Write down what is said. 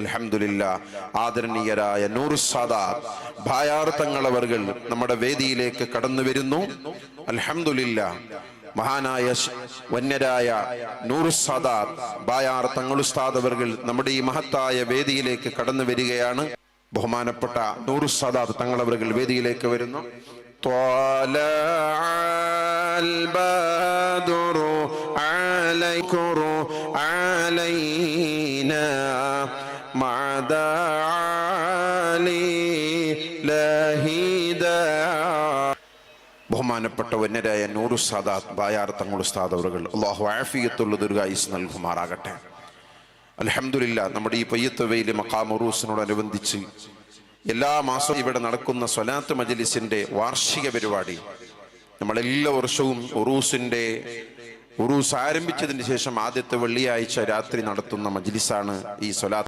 അൽഹംദുലില്ലാ, ആദരണീയരായ നൂർ സാദാത്ത് ബായാർ തങ്ങളവർകൾ നമ്മുടെ വേദിയിലേക്ക് കടന്നു വരുന്നു. അൽഹംദുലില്ലാ, മഹാനായ വന്യരായ നൂർ സാദാത്ത് ബായാർ തങ്ങൾ ഉസ്താദ് അവർകൾ നമ്മുടെ ഈ മഹത്തായ വേദിയിലേക്ക് കടന്നു വരികയാണ്. ബഹുമാനപ്പെട്ട നൂർ സാദാത്ത് തങ്ങളവർകൾ വേദിയിലേക്ക് വരുന്നു. ബഹുമാനപ്പെട്ട വന്യരായ നൂർ സാദാത്ത് ബായാർ തങ്ങൾ ഉസ്താദ് അവറുകൾ അല്ലാഹു ആഫിയത്തുള്ള ദീർഘായുസ് നൽകുമാറാകട്ടെ. അൽഹംദുലില്ലാ, നമ്മുടെ ഈ പയ്യത്തുവയിലെ മഖാം ഉറൂസിനോടനുബന്ധിച്ച് എല്ലാ മാസവും ഇവിടെ നടക്കുന്ന സ്വലാത്ത് മജ്ലിസിന്റെ വാർഷിക പരിപാടി നമ്മളെല്ലാ വർഷവും ഉറൂസ് ആരംഭിച്ചതിന് ശേഷം ആദ്യത്തെ വെള്ളിയാഴ്ച രാത്രി നടത്തുന്ന മജ്ലിസാണ് ഈ സ്വലാത്ത്